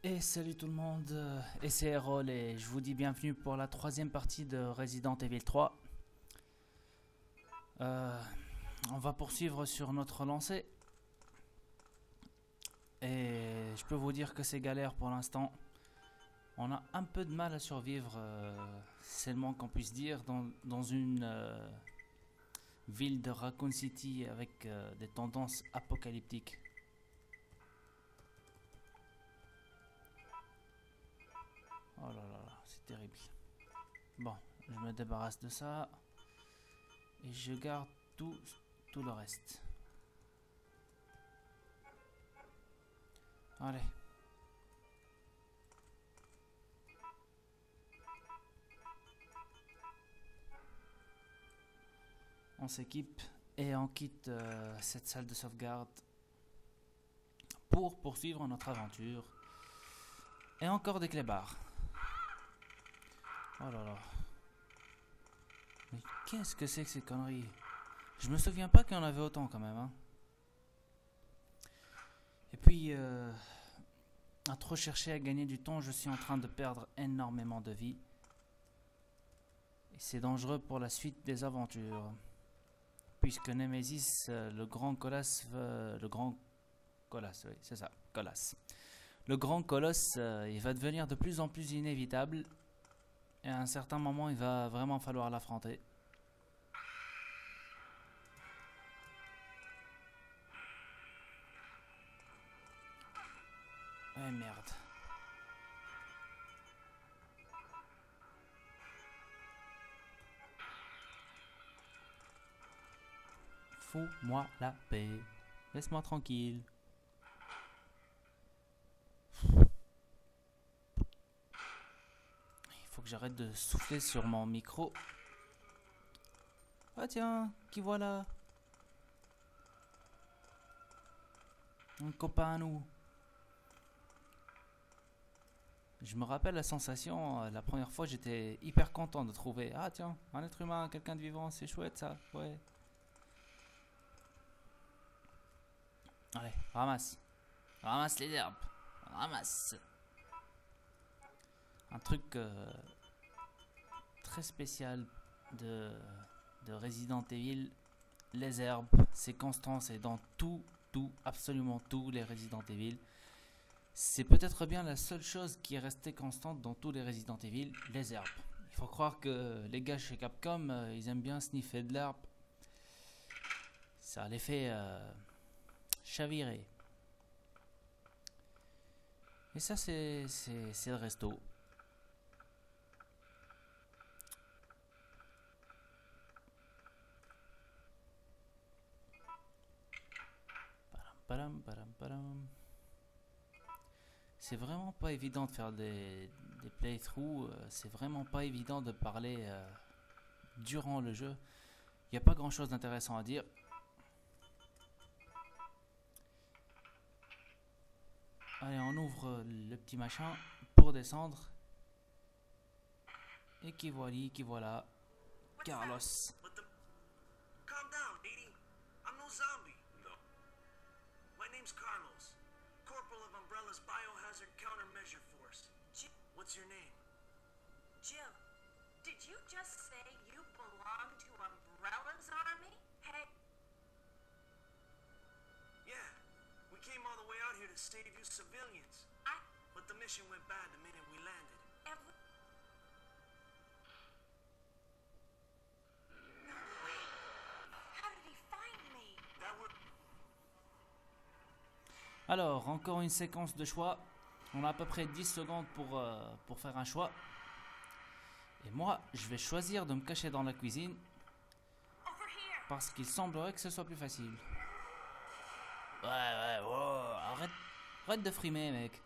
Et salut tout le monde, et c'est Errol et je vous dis bienvenue pour la troisième partie de Resident Evil 3. Euh, on va poursuivre sur notre lancée. Et je peux vous dire que c'est galère pour l'instant. On a un peu de mal à survivre, c'est le moins qu'on puisse dire, dans une ville de Raccoon City avec des tendances apocalyptiques. Oh là là là, c'est terrible. Bon, je me débarrasse de ça. Et je garde tout le reste. Allez. On s'équipe et on quitte cette salle de sauvegarde pour poursuivre notre aventure. Et encore des clébards. Oh là là. Mais qu'est-ce que c'est que ces conneries? Je me souviens pas qu'il y en avait autant quand même. Hein. Et puis, à trop chercher à gagner du temps, je suis en train de perdre énormément de vie. Et c'est dangereux pour la suite des aventures. Puisque Nemesis, le grand colosse, oui, c'est ça, colosse. Le grand colosse, il va devenir de plus en plus inévitable. Et à un certain moment, il va vraiment falloir l'affronter. Eh merde. Fous-moi la paix. Laisse-moi tranquille. Il faut que j'arrête de souffler sur mon micro. Ah tiens, qui voilà? Un copain à nous. Je me rappelle la sensation, la première fois j'étais hyper content de trouver. Ah tiens, un être humain, quelqu'un de vivant, c'est chouette ça, ouais. Allez, ramasse. Ramasse les herbes. Ramasse. Un truc très spécial de Resident Evil. Les herbes, c'est constant, c'est dans absolument tous les Resident Evil. C'est peut-être bien la seule chose qui est restée constante dans tous les Resident Evil, les herbes. Il faut croire que les gars chez Capcom, ils aiment bien sniffer de l'herbe. Ça les fait chavirer. Et ça, c'est le resto. Padam, padam, padam. C'est vraiment pas évident de faire des playthroughs. C'est vraiment pas évident de parler durant le jeu. Il n'y a pas grand chose d'intéressant à dire. Allez, on ouvre le petit machin pour descendre. Et qui voilà. Carlos. Calm down, Didi. I'm no zombie. No. My name's Carlos, Corporal of Umbrella's Biohazard Countermeasure Force. What's your name? Jill, did you just say you belong to Umbrella's army? Hey. Yeah. We came all the way out here to save you civilians. But the mission went bad the minute we landed. No way. How did he find me? That would... Alors, encore une séquence de choix. On a à peu près 10 secondes pour faire un choix. Et moi, je vais choisir de me cacher dans la cuisine. Parce qu'il semblerait que ce soit plus facile. Ouais, wow. Arrête de frimer, mec.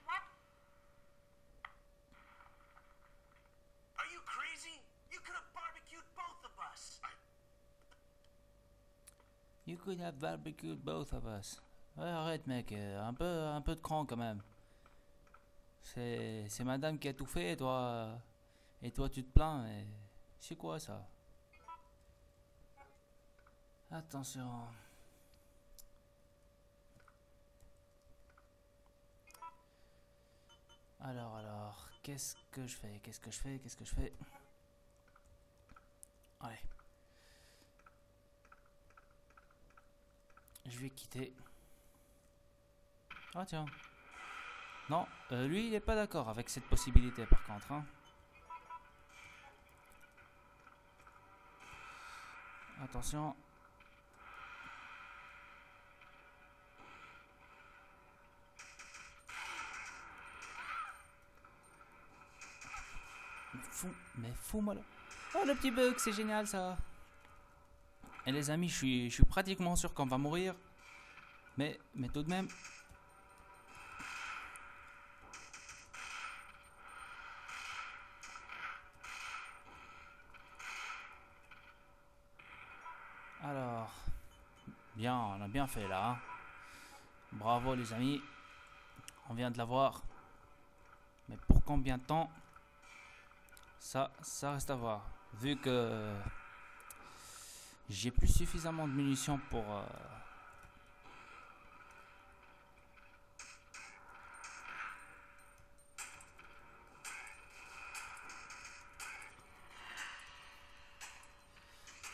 What? Are you crazy? You could have barbecued both of us. You could have barbecued both of us. Ouais, arrête, mec. Un peu de cran quand même. C'est madame qui a tout fait et toi tu te plains. C'est quoi ça? Attention. Alors, qu'est-ce que je fais? Allez. Je vais quitter. Ah tiens. Non, lui il est pas d'accord avec cette possibilité par contre. Hein. Attention. Mais fous-moi là. Oh le petit bug, c'est génial ça. Et les amis, je suis pratiquement sûr qu'on va mourir. Mais tout de même. Alors, bien, on a bien fait là. Hein. Bravo les amis. On vient de l'avoir. Mais pour combien de temps? Ça reste à voir. Vu que j'ai plus suffisamment de munitions pour...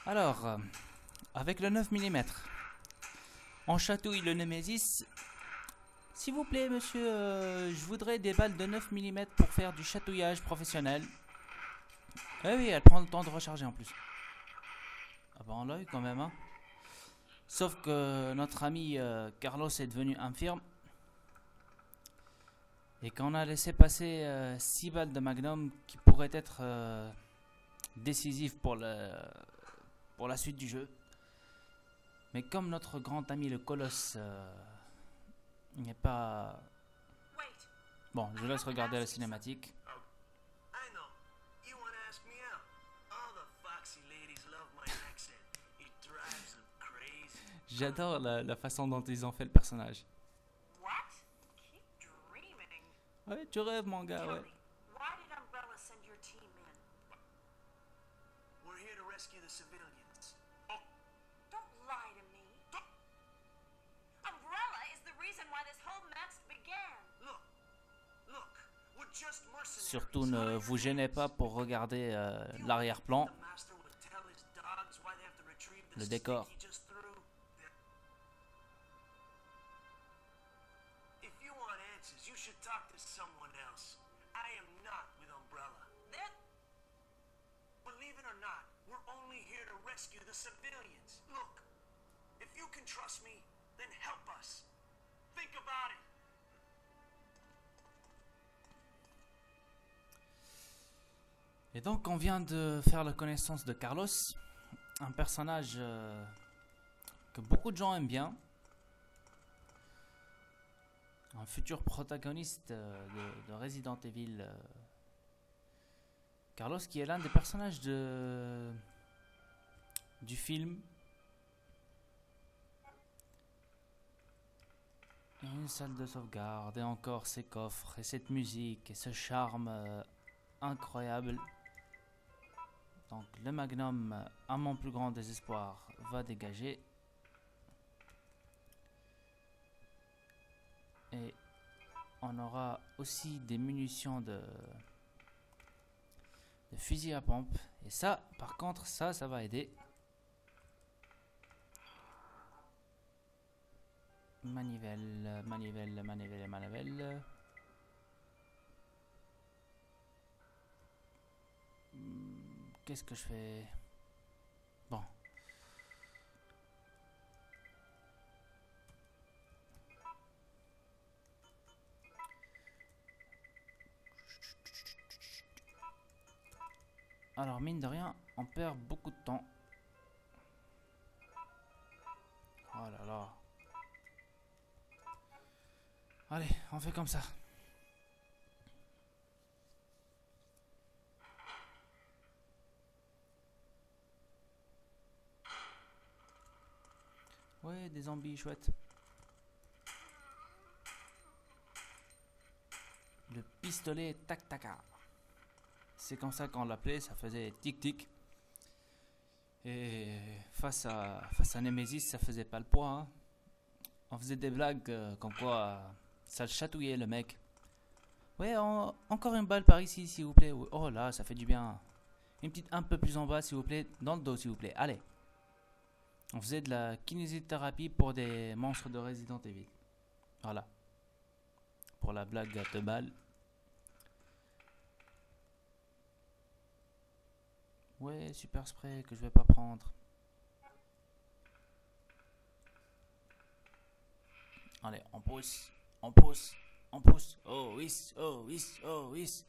Alors, avec le 9 mm, on chatouille le Nemesis. S'il vous plaît, monsieur, je voudrais des balles de 9 mm pour faire du chatouillage professionnel. Eh oui, elle prend le temps de recharger en plus. Ah bah on l'a eu quand même, hein. Sauf que notre ami Carlos est devenu infirme. Et qu'on a laissé passer 6 balles de Magnum qui pourraient être décisives pour la suite du jeu. Mais comme notre grand ami le Colosse n'est pas... Bon, je laisse regarder la cinématique. I know. You want to ask me out? All the foxy ladies love my accent. It drives them crazy. J'adore la façon dont ils ont fait le personnage. What? Keep dreaming. Ouais, tu rêves mon gars, Tell ouais. me, why did Umbrella send your team in? We're here to rescue the civilians. Don't lie to me. Umbrella is the reason why this whole mess began. Look, we're just mercenaries. Surtout ne vous gênez pas pour regarder l'arrière-plan, The master would tell his dogs why they have to retrieve the le stick décor. he just threw. If you want answers, you should talk to someone else. I am not with Umbrella. Believe it or not, we're only here to rescue the civilians. Look, if you can trust me, then help us. Think about it. Et donc on vient de faire la connaissance de Carlos, un personnage que beaucoup de gens aiment bien, un futur protagoniste de Resident Evil. Carlos qui est l'un des personnages du film. Et une salle de sauvegarde, et encore ces coffres, et cette musique, et ce charme incroyable. Donc le Magnum, à mon plus grand désespoir, va dégager. Et on aura aussi des munitions de fusil à pompe. Et ça, par contre, ça va aider. Manivelle. Qu'est-ce que je fais? Bon. Alors, mine de rien, on perd beaucoup de temps. Oh là là. Allez, on fait comme ça. Ouais, des zombies chouettes. Le pistolet tac-taca. C'est comme ça qu'on l'appelait, ça faisait tic-tic. Et face à Nemesis, ça faisait pas le poids, hein. On faisait des blagues comme quoi ça le chatouillait le mec. Ouais, encore une balle par ici, s'il vous plaît. Oh là, ça fait du bien. Une petite un peu plus en bas, s'il vous plaît. Dans le dos, s'il vous plaît. Allez. On faisait de la kinésithérapie pour des monstres de Resident Evil. Voilà. Pour la blague de balle. Ouais, super spray que je vais pas prendre. Allez, on pousse, on pousse, on pousse. Oh oui, oh oui, oh oui.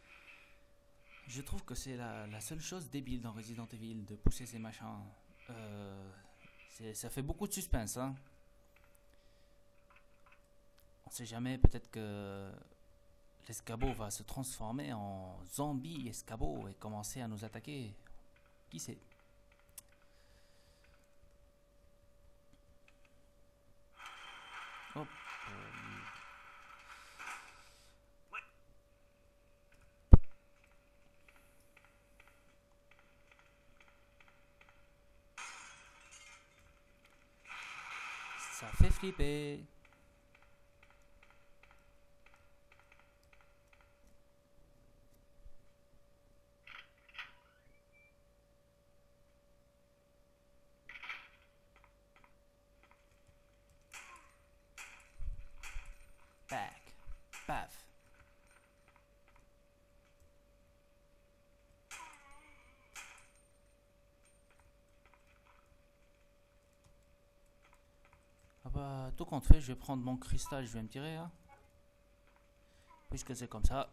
Je trouve que c'est la seule chose débile dans Resident Evil, de pousser ces machins. Ça fait beaucoup de suspense, hein. On sait jamais, peut-être que l'escabeau va se transformer en zombie escabeau et commencer à nous attaquer. Qui sait? Hop. Ça fait flipper. Back. Paf. Ah bah, tout compte fait, je vais prendre mon cristal, je vais me tirer, hein. Puisque c'est comme ça.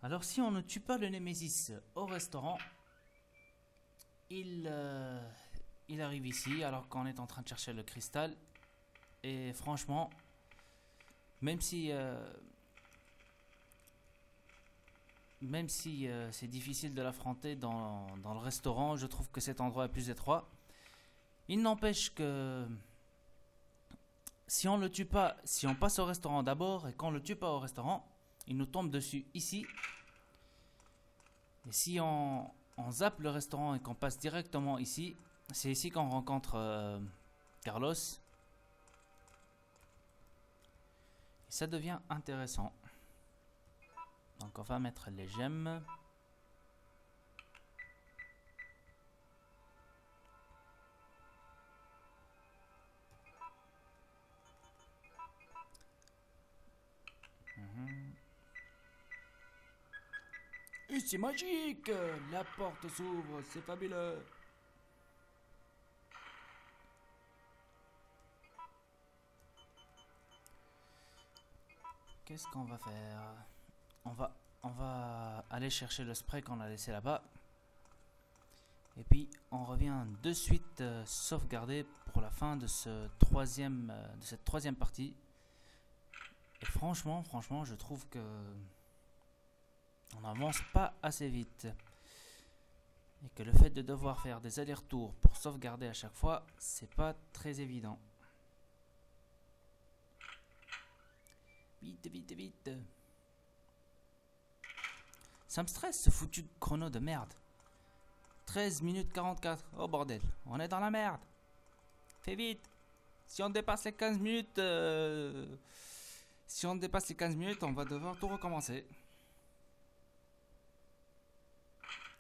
Alors, si on ne tue pas le Nemesis au restaurant, il arrive ici alors qu'on est en train de chercher le cristal. Et franchement, même si c'est difficile de l'affronter dans le restaurant, je trouve que cet endroit est plus étroit. Il n'empêche que si on le tue pas, si on passe au restaurant d'abord et qu'on le tue pas au restaurant, il nous tombe dessus ici. Et si on zappe le restaurant et qu'on passe directement ici, c'est ici qu'on rencontre Carlos. Et ça devient intéressant. Donc on va mettre les gemmes. Et c'est magique! La porte s'ouvre, c'est fabuleux! Qu'est-ce qu'on va faire? On va aller chercher le spray qu'on a laissé là-bas. Et puis on revient de suite sauvegarder pour la fin de cette troisième partie. Et franchement, je trouve que on n'avance pas assez vite. Et que le fait de devoir faire des allers-retours pour sauvegarder à chaque fois, c'est pas très évident. Vite, vite, vite. Ça me stresse ce foutu chrono de merde. 13 minutes 44. Oh bordel, on est dans la merde. Fais vite. Si on dépasse les 15 minutes... Si on dépasse les 15 minutes, on va devoir tout recommencer.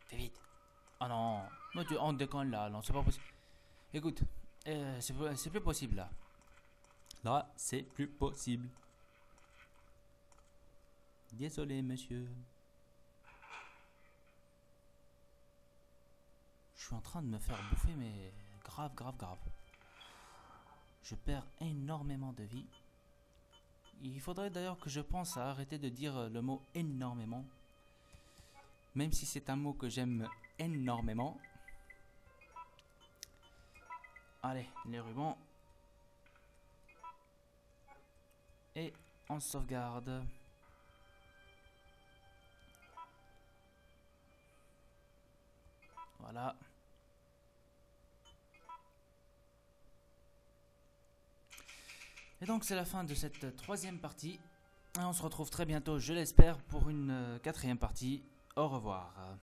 Fais vite. Oh non. On déconne là. Non, c'est pas possible. Écoute, c'est plus possible là. Là, c'est plus possible. Désolé, monsieur. Je suis en train de me faire bouffer, mais grave. Je perds énormément de vie. Il faudrait d'ailleurs que je pense à arrêter de dire le mot énormément. Même si c'est un mot que j'aime énormément. Allez, les rubans. Et on sauvegarde. Voilà. Et donc c'est la fin de cette troisième partie. Et on se retrouve très bientôt, je l'espère, pour une quatrième partie. Au revoir.